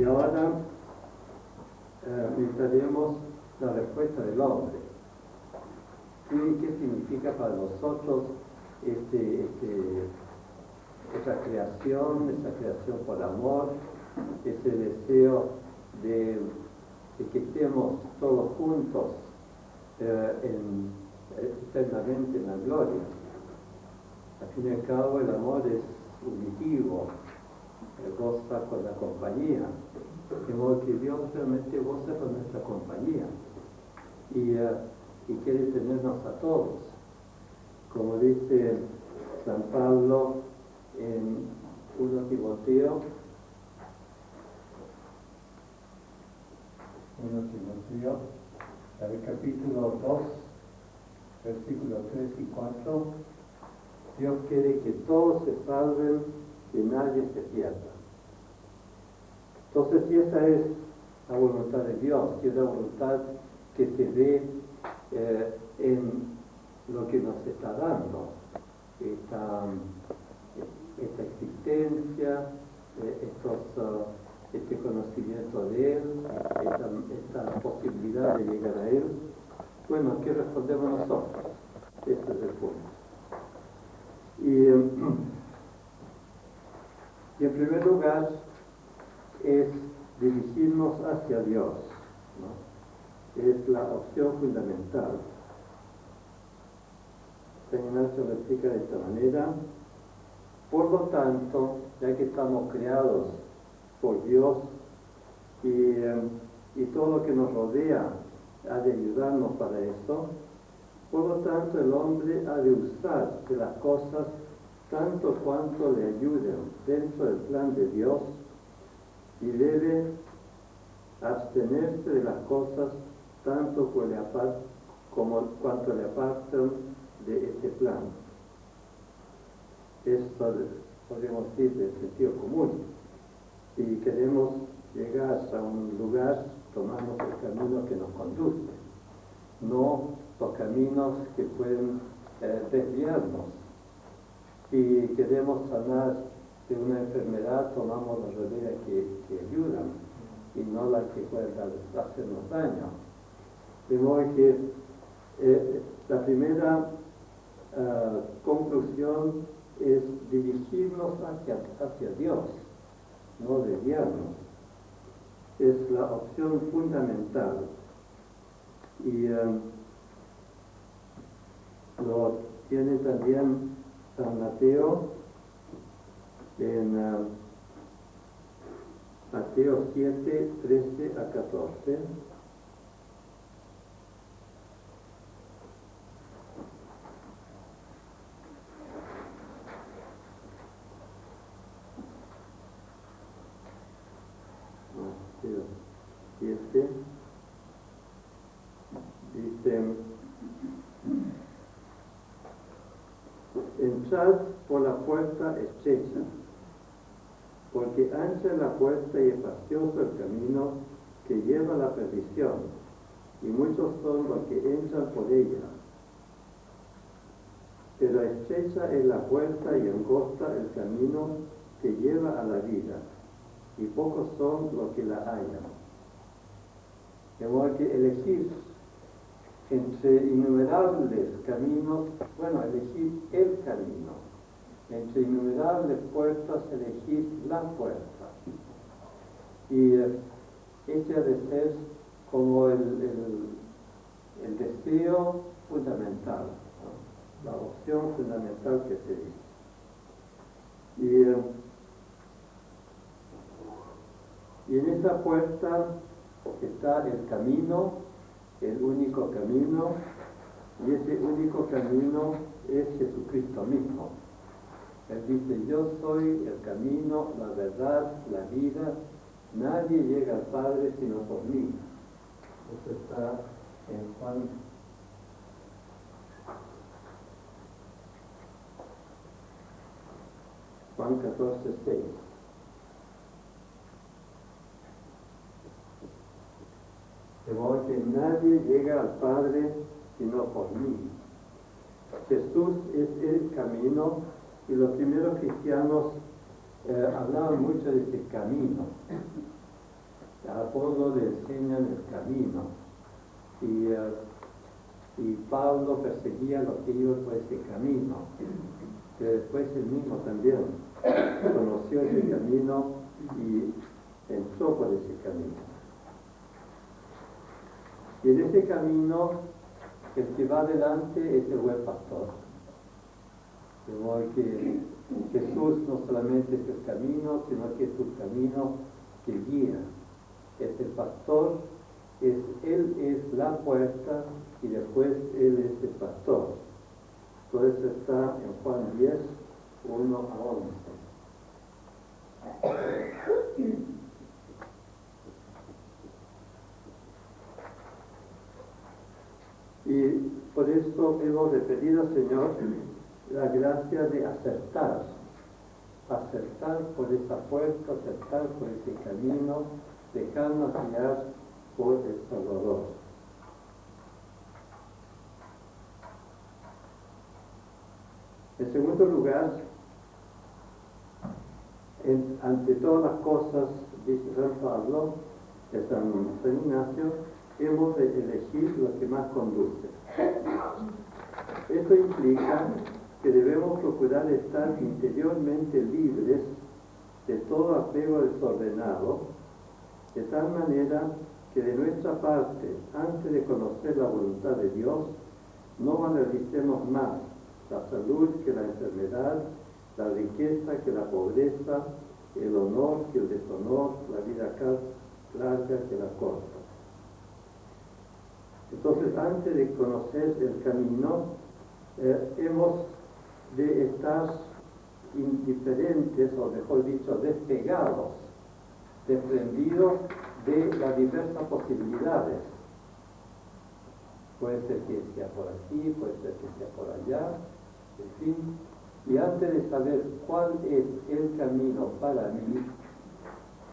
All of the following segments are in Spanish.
ahora meditaremos la respuesta del hombre. ¿Qué significa para nosotros esa creación por amor, ese deseo de que estemos todos juntos eternamente en la gloria? Al fin y al cabo, el amor es unitivo, goza con la compañía, de modo que Dios realmente goza con nuestra compañía y quiere tenernos a todos. Como dice San Pablo en 1 Timoteo, el capítulo 2, versículos 3 y 4, Dios quiere que todos se salven y nadie se pierda. Entonces, si esa es la voluntad de Dios, si es la voluntad que se ve en lo que nos está dando, esta existencia, este conocimiento de Él, esta posibilidad de llegar a Él, bueno, ¿qué respondemos nosotros? Ese es el punto. Y en primer lugar es dirigirnos hacia Dios, ¿no? Es la opción fundamental. San Ignacio lo explica de esta manera: por lo tanto, ya que estamos creados por Dios y todo lo que nos rodea ha de ayudarnos para esto, por lo tanto el hombre ha de usar de las cosas tanto cuanto le ayuden dentro del plan de Dios y debe abstenerse de las cosas tanto cuanto le apartan de este plan. Esto podríamos decir del sentido común. Si queremos llegar a un lugar, tomamos el camino que nos conduce, no los caminos que pueden desviarnos. Si queremos sanar de una enfermedad, tomamos las remedios que ayudan y no las que pueden hacernos daño. De modo que la primera conclusión es dirigirnos hacia Dios, no desviarnos. Es la opción fundamental. Y lo tiene también San Mateo en Mateo 7, 13 a 14. Mateo 7 dice: entrad por la puerta estrecha, porque ancha es la puerta y espacioso el camino que lleva a la perdición, y muchos son los que entran por ella. Pero estrecha es la puerta y angosta el camino que lleva a la vida, y pocos son los que la hallan. De modo que elegir entre innumerables caminos, elegir el camino, entre innumerables puertas, elegir la puerta. Y este ha de ser como el deseo fundamental, ¿no? La opción fundamental que se dice. Y en esa puerta está el camino, el único camino, y ese único camino es Jesucristo mismo. Él dice: yo soy el camino, la verdad, la vida, nadie llega al Padre sino por mí. Eso está en Juan 14, 6. De modo que nadie llega al Padre sino por mí. Jesús es el camino, y los primeros cristianos hablaban mucho de ese camino. a Pablo le enseñan el camino y Pablo perseguía a los que iban por ese camino, que después él mismo también conoció ese camino y entró por ese camino. Y en ese camino el que va adelante es el buen pastor. De modo que Jesús no solamente es el camino, sino que es un camino que guía. Es el pastor, Él es la puerta y después Él es el pastor. Todo eso está en Juan 10, 1 a 11. Y por eso hemos pedido al Señor la gracia de acertar por esa puerta, acertar por ese camino, dejarnos guiar por el Salvador. En segundo lugar, ante todas las cosas, dice San Pablo, de San Ignacio, hemos de elegir lo que más conduce. Esto implica que debemos procurar estar interiormente libres de todo apego desordenado, de tal manera que de nuestra parte, antes de conocer la voluntad de Dios, no valorizemos más la salud que la enfermedad, la riqueza que la pobreza, el honor que el deshonor, la vida larga que la corta. Entonces, antes de conocer el camino, hemos de estar indiferentes, o mejor dicho, despegados, desprendidos de las diversas posibilidades. Puede ser que sea por aquí, puede ser que sea por allá, en fin. Y antes de saber cuál es el camino para mí,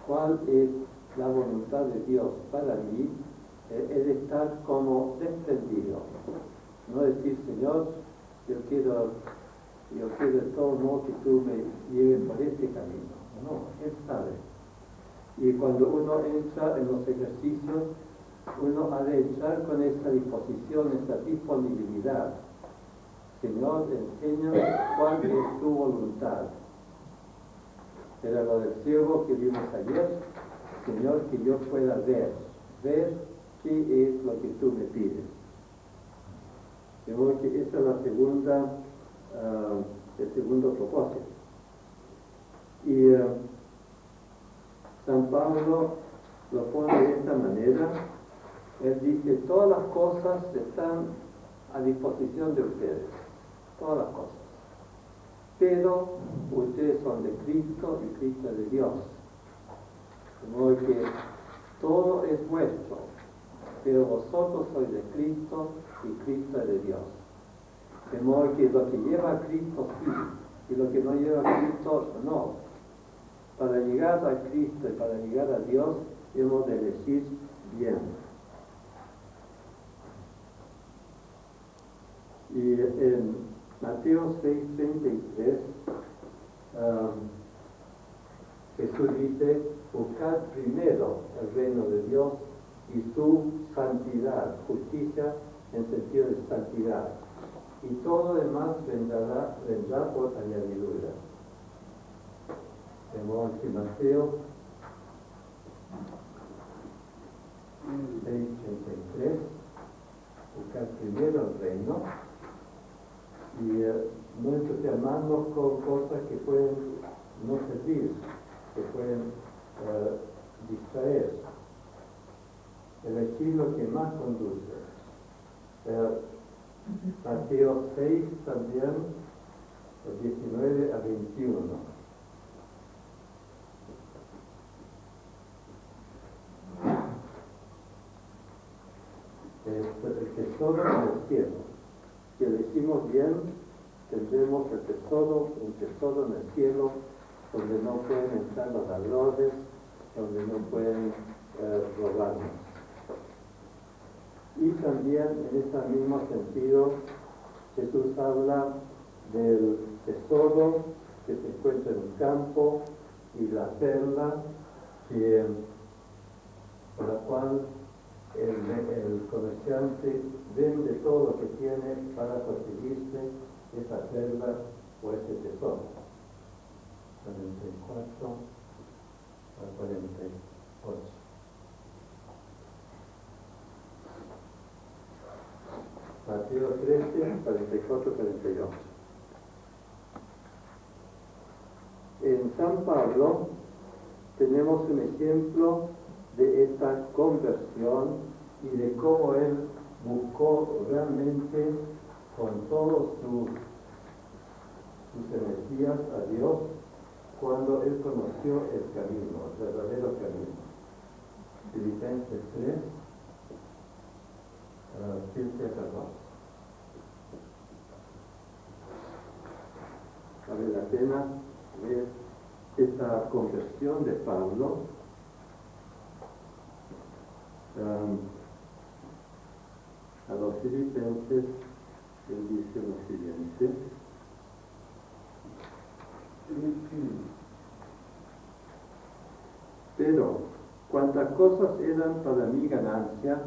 cuál es la voluntad de Dios para mí, es de estar como desprendido. No decir, Señor, yo quiero de todo modo que tú me lleves por este camino. No, Él sabe. Y cuando uno entra en los ejercicios, uno ha de entrar con esa disposición, esa disponibilidad. Señor, enséñame cuál es tu voluntad. Era lo del ciego que vimos ayer. Señor, que yo pueda ver qué es lo que tú me pides. De modo que esa es la segunda, el segundo propósito. Y San Pablo lo pone de esta manera. Él dice, todas las cosas están a disposición de ustedes, todas las cosas. Pero ustedes son de Cristo y Cristo es de Dios. De modo que todo es vuestro, pero vosotros sois de Cristo y Cristo es de Dios. De modo que lo que lleva a Cristo sí, y lo que no lleva a Cristo no. Para llegar a Cristo y para llegar a Dios hemos de elegir bien. Y en Mateo 6:33 Jesús dice, buscad primero el reino de Dios y su santidad, justicia en sentido de santidad, y todo demás vendrá por añadidura. De modo que Mateo 6:33, buscar primero el reino y no entusiasmarnos con cosas que pueden no servir, que pueden distraer. Elegir lo que más conduce. Mateo 6 también, 19 a 21. El tesoro en el cielo. Si elegimos bien, tendremos un tesoro en el cielo, donde no pueden entrar los ladrones, donde no pueden robarnos. Y también en ese mismo sentido, Jesús habla del tesoro que se encuentra en un campo y la perla que por la cual el comerciante vende todo lo que tiene para conseguirse esa perla o ese tesoro. 44 a 48. Mateo 13, 44, 48. En San Pablo tenemos un ejemplo de esta conversión y de cómo él buscó realmente con todas sus energías a Dios cuando él conoció el camino, el verdadero camino. Filipenses 3, 7 a 14. Vale la pena ver esta conversión de Pablo. A los filipenses él dice lo siguiente: pero cuantas cosas eran para mi ganancia,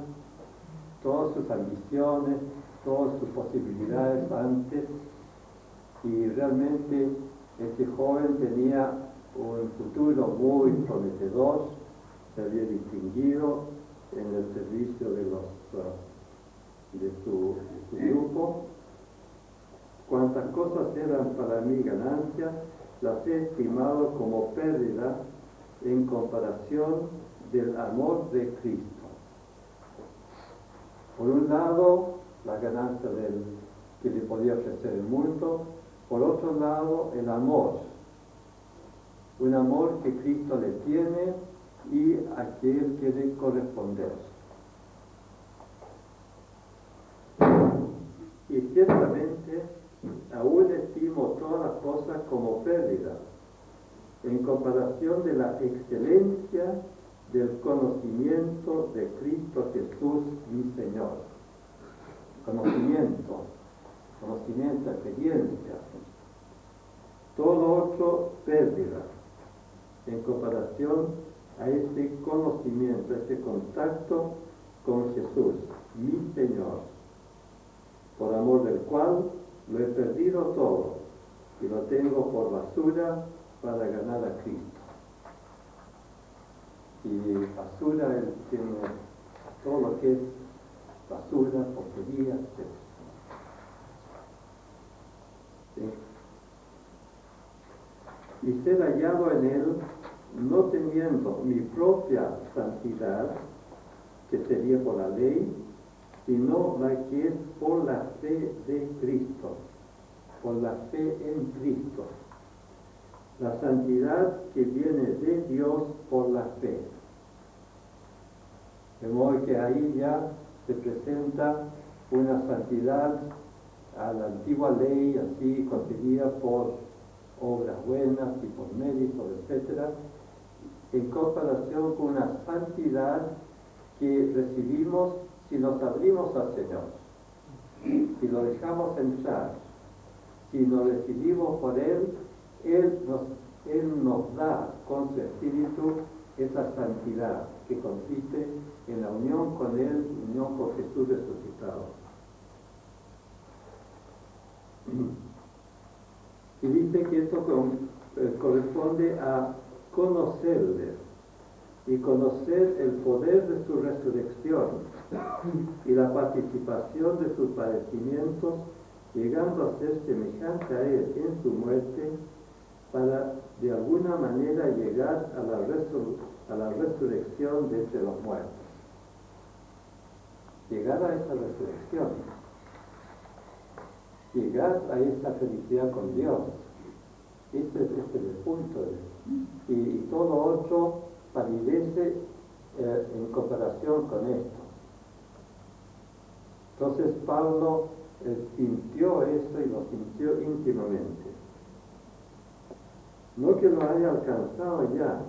todas sus ambiciones, todas sus posibilidades antes, y realmente este joven tenía un futuro muy prometedor, se había distinguido en el servicio de su grupo. Cuantas cosas eran para mi ganancia, las he estimado como pérdida en comparación del amor de Cristo. Por un lado, la ganancia que le podía ofrecer el mundo; por otro lado, el amor. Un amor que Cristo le tiene y a que él quiere corresponder. Y ciertamente, aún estimo todas las cosas como pérdida, en comparación de la excelencia del conocimiento de Cristo Jesús, mi Señor. Conocimiento, experiencia. Todo otro pérdida, en comparación a este conocimiento, a este contacto con Jesús, mi Señor, por amor del cual lo he perdido todo y lo tengo por basura para ganar a Cristo. Y basura, él tiene todo lo que es basura, porquería, etc. ¿Sí? Y ser hallado en él, no teniendo mi propia santidad, que sería por la ley, sino la que es por la fe de Cristo, por la fe en Cristo. La santidad que viene de Dios por la fe. De modo que ahí ya se presenta una santidad a la antigua ley, así conseguida por obras buenas y por méritos, etc., en comparación con una santidad que recibimos si nos abrimos al Señor, si lo dejamos entrar, si nos decidimos por Él. Él nos da con su Espíritu esa santidad que consiste en la unión con Él, unión con Jesús resucitado. Y dice que esto corresponde a conocerle y conocer el poder de su resurrección y la participación de sus padecimientos, llegando a ser semejante a Él en su muerte, para de alguna manera llegar a la resurrección de entre los muertos. Llegar a esa resurrección, llegar a esa felicidad con Dios. Ese es el punto. Y todo otro palidece en comparación con esto. Entonces Pablo sintió eso y lo sintió íntimamente. No que lo haya alcanzado ya,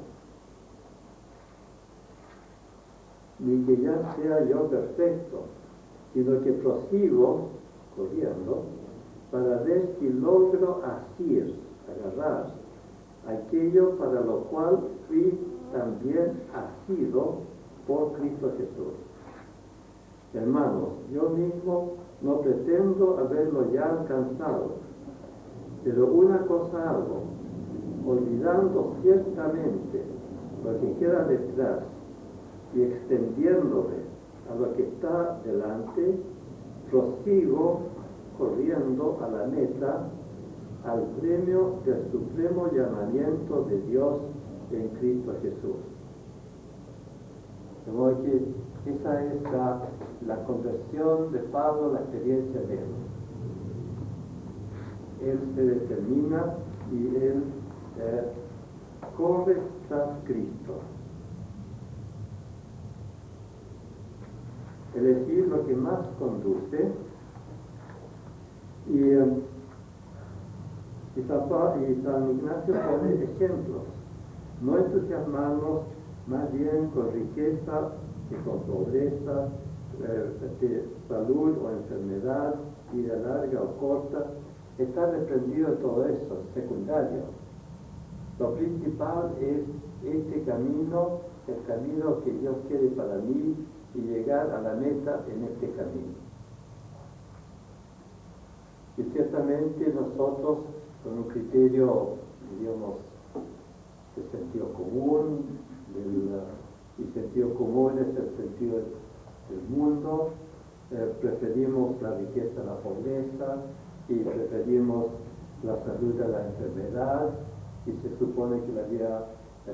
ni que ya sea yo perfecto, sino que prosigo, corriendo, para ver si logro asir, agarrar, aquello para lo cual fui también asido por Cristo Jesús. Hermanos, yo mismo no pretendo haberlo ya alcanzado, pero una cosa hago, olvidando ciertamente lo que queda detrás y extendiéndome a lo que está delante, prosigo corriendo a la meta, al premio del supremo llamamiento de Dios en Cristo Jesús. De modo que esa es la conversión de Pablo, la experiencia de él. Él se determina y él corre tras Cristo. Elegir lo que más conduce y San Ignacio pone ejemplos, no entusiasmarnos más bien con riqueza que con pobreza, de salud o enfermedad, vida larga o corta. Está desprendido de todo eso, secundario. Lo principal es este camino, el camino que Dios quiere para mí, y llegar a la meta en este camino. Y ciertamente nosotros, con un criterio, digamos, de sentido común, y sentido común es el sentido del mundo, preferimos la riqueza a la pobreza, y preferimos la salud a la enfermedad, y se supone que la vida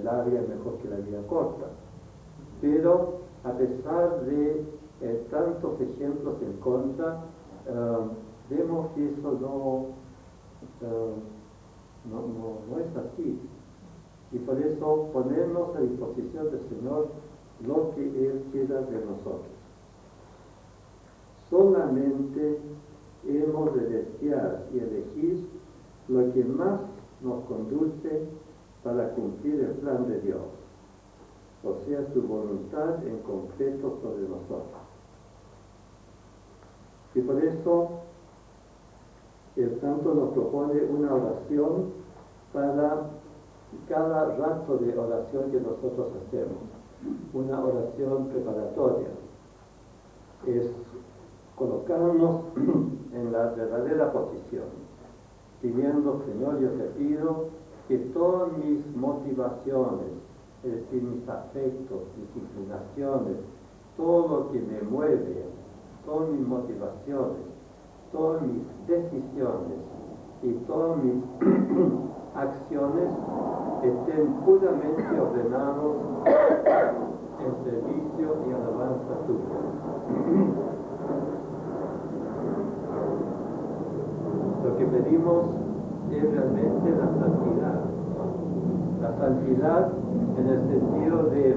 larga es mejor que la vida corta. Pero a pesar de tantos ejemplos en contra, vemos que eso no es así. Y por eso ponernos a disposición del Señor lo que Él quiera de nosotros. Solamente hemos de desear y elegir lo que más nos conduce para cumplir el plan de Dios, o sea, su voluntad en concreto sobre nosotros. Y por eso el santo nos propone una oración para cada rato de oración que nosotros hacemos, una oración preparatoria. Es colocarnos en la verdadera posición, pidiendo: Señor, yo te pido que todas mis motivaciones, es decir, mis afectos, mis inclinaciones, todo lo que me mueve, todas mis motivaciones, todas mis decisiones y todas mis acciones estén puramente ordenados en servicio y alabanza tuya. Lo que pedimos es realmente la santidad. La santidad en el sentido de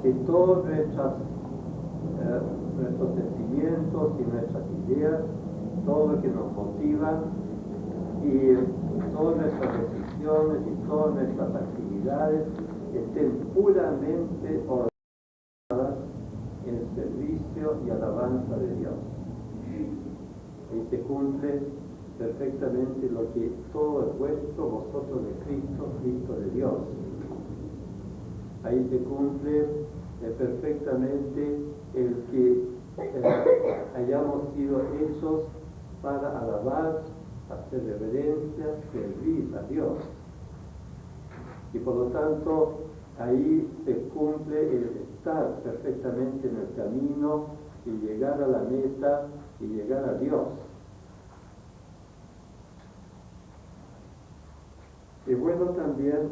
que todos nuestros sentimientos y nuestras ideas, todo lo que nos motiva y todas nuestras decisiones y todas nuestras actividades estén puramente ordenadas en servicio y alabanza de Dios. Ahí se cumple perfectamente lo que todo es vuestro, vosotros de Cristo, Cristo de Dios. Ahí se cumple perfectamente el que hayamos sido hechos para alabar, hacer reverencia, servir a Dios. Y por lo tanto, ahí se cumple el estar perfectamente en el camino y llegar a la meta y llegar a Dios. Es bueno también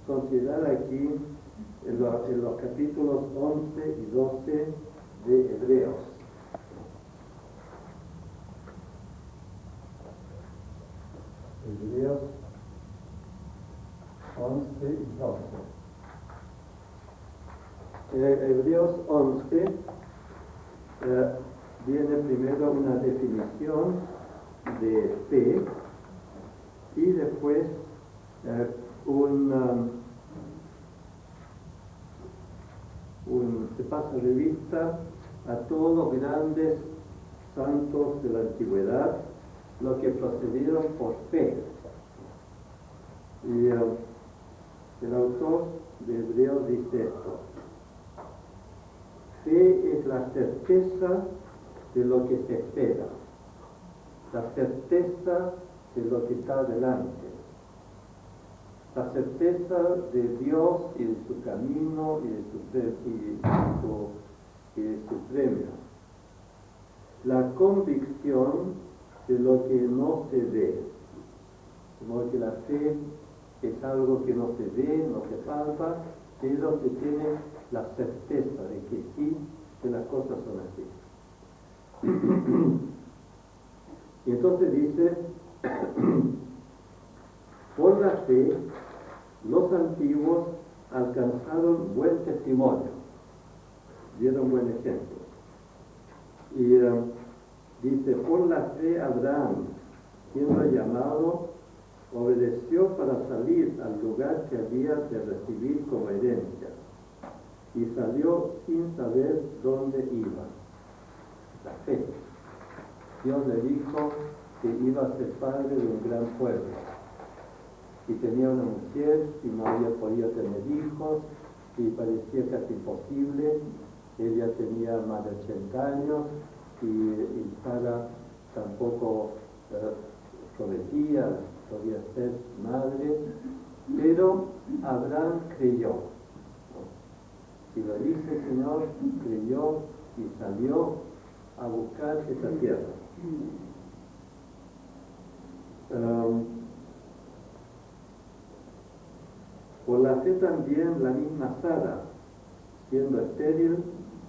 considerar aquí en los capítulos 11 y 12 de Hebreos. Hebreos 11 y 12. Hebreos 11 viene primero una definición de fe y después se pasa revista a todos los grandes santos de la antigüedad, los que procedieron por fe. Y el autor de Hebreos dice esto: Fe es la certeza de lo que se espera, la certeza de lo que está delante, la certeza de Dios y de su camino y de su premio, la convicción de lo que no se ve, de modo que la fe es algo que no se ve, no se palpa, pero se tiene la certeza de que sí, que las cosas son así. Y entonces dice, por la fe, los antiguos alcanzaron buen testimonio, dieron buen ejemplo. Y dice, por la fe Abraham, siendo llamado, obedeció para salir al lugar que había de recibir como herencia, y salió sin saber dónde iba. La fe. Dios le dijo que iba a ser padre de un gran pueblo, y tenía una mujer y no había podido tener hijos, y parecía casi imposible. Ella tenía más de 80 años, y Sara tampoco prometía, podía ser madre, pero Abraham creyó. Si lo dice el Señor, creyó y salió a buscar esa tierra. Por la fe también la misma Sara, siendo estéril,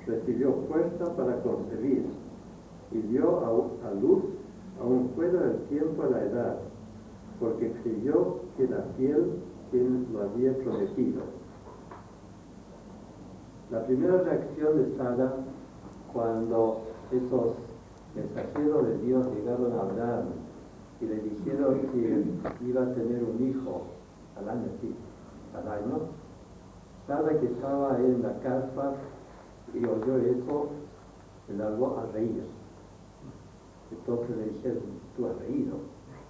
recibió fuerza para concebir y dio a luz aún fuera del tiempo de la edad, porque creyó que era fiel quien lo había prometido. La primera reacción de Sara cuando esos mensajeros de Dios llegaron a Abraham y le dijeron que iba a tener un hijo al año, Sara, que estaba en la carpa y oyó eso, se largó a reír. Entonces le dijeron, ¿tú has reído?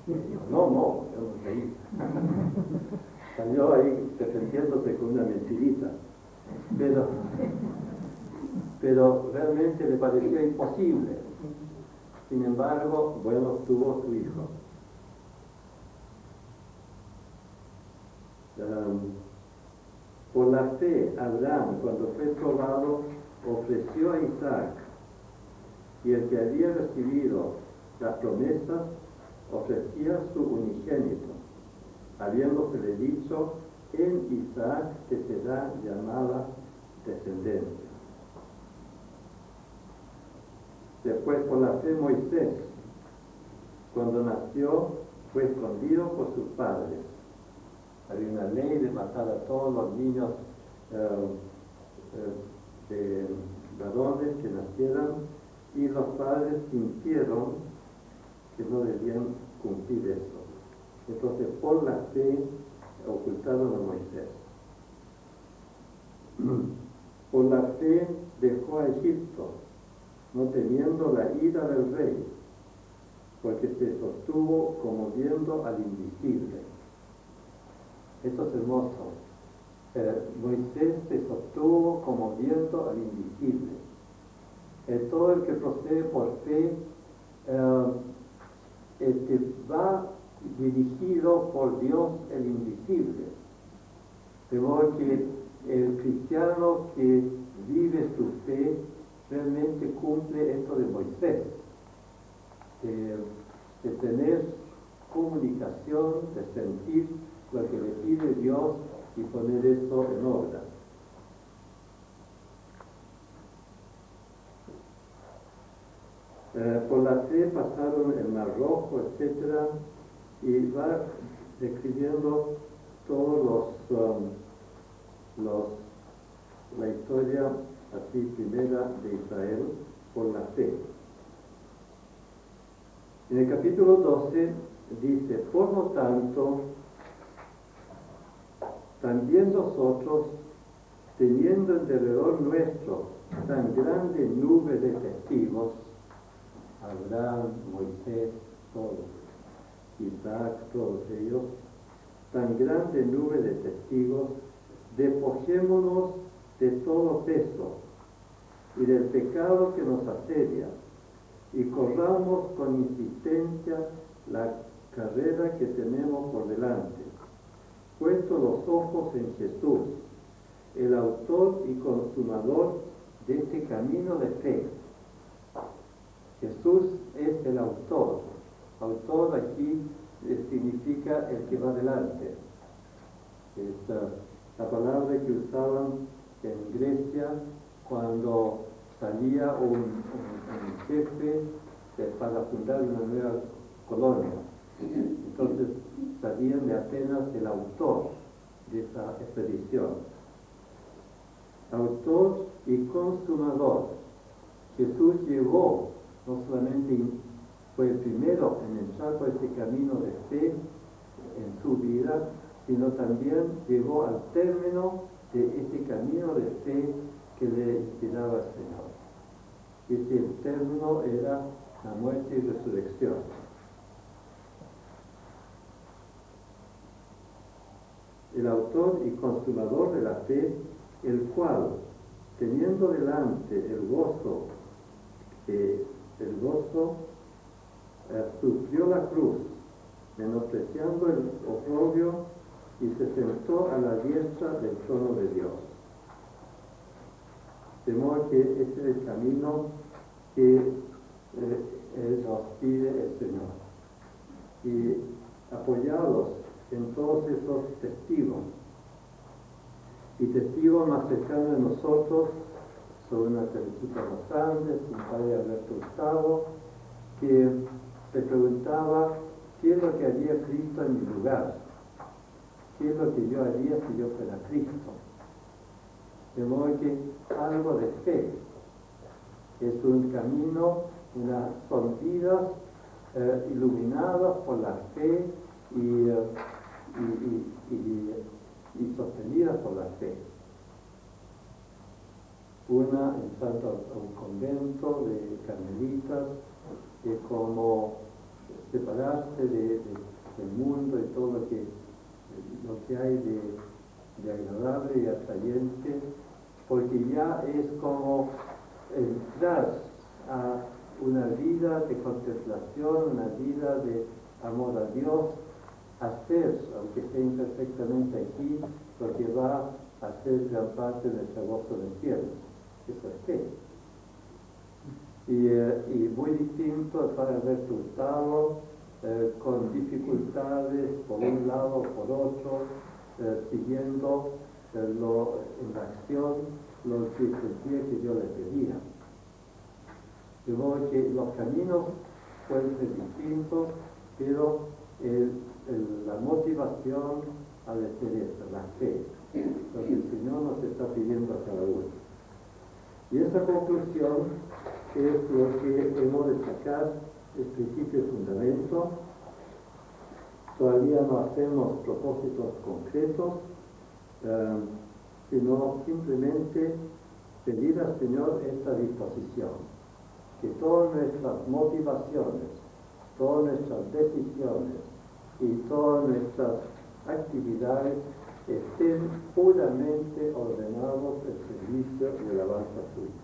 Y dijo, no, yo no reí. Salió ahí defendiéndose con una mentirita. Pero realmente le parecía imposible. Sin embargo, bueno, tuvo su hijo. Por la fe, Abraham, cuando fue probado, ofreció a Isaac, y el que había recibido las promesas ofrecía su unigénito, habiéndosele dicho, en Isaac te será llamada descendencia. Después, por la fe, Moisés, cuando nació, fue escondido por sus padres. Había una ley de matar a todos los niños de varones que nacieran, y los padres sintieron que no debían cumplir eso. Entonces, por la fe, ocultaron a Moisés. Por la fe dejó a Egipto, no temiendo la ira del rey, porque se sostuvo como viendo al invisible. Esto es hermoso. Moisés se sostuvo como viendo al invisible. Todo el que procede por fe va dirigido por Dios el invisible. De modo que el cristiano que vive su fe realmente cumple esto de Moisés, de tener comunicación, de sentir lo que le pide Dios y poner eso en obra. Por la fe pasaron el Mar Rojo, etc., y va describiendo todos la historia así primera de Israel por la fe. En el capítulo 12 dice, por lo tanto, también nosotros, teniendo en derredor nuestro tan grande nube de testigos, Abraham, Moisés, todos, Isaac, todos ellos, tan grande nube de testigos, despojémonos de todo peso y del pecado que nos asedia, y corramos con insistencia la carrera que tenemos por delante, puesto los ojos en Jesús, el autor y consumador de este camino de fe. Jesús es el autor. Autor aquí significa el que va adelante. Es la palabra que usaban en Grecia cuando salía un jefe para fundar una nueva colonia. Entonces sabían de Atenas el autor de esa expedición. Autor y consumador. Jesús llegó, no solamente fue el primero en entrar por este camino de fe en su vida, sino también llegó al término de este camino de fe que le inspiraba al Señor. Y ese término era la muerte y resurrección. El autor y consumador de la fe, el cual, teniendo delante el gozo, sufrió la cruz, menospreciando el oprobio, y se sentó a la diestra del trono de Dios. De modo que ese es el camino que nos pide el Señor. Y apoyados en todos esos testigos, y testigos más cercanos de nosotros, sobre una Teresita de los Andes, un padre Alberto Hurtado, que se preguntaba qué es lo que haría Cristo en mi lugar, qué es lo que yo haría si yo fuera Cristo. De modo que algo de fe es un camino, son vidas iluminadas por la fe y sostenidas por la fe. Una entrando a un convento de carmelitas, de cómo separarse del mundo y todo lo que hay de agradable y atrayente, porque ya es como entrar a una vida de contemplación, una vida de amor a Dios, hacer, aunque esté imperfectamente aquí, lo que va a hacer gran parte de nuestro gozo del cielo. Eso es fe. Y muy distinto al padre Alberto Hurtado, con dificultades por un lado o por otro, siguiendo en la acción lo que sentía que Dios le pedía. De modo que los caminos pueden ser distintos, pero la motivación ha de ser esa, la fe, lo que el Señor nos está pidiendo a cada uno. Y esa conclusión es lo que hemos de sacar, el principio y fundamento. Todavía no hacemos propósitos concretos, sino simplemente pedir al Señor esta disposición, que todas nuestras motivaciones, todas nuestras decisiones y todas nuestras actividades estén puramente ordenados al servicio y alabanza suya.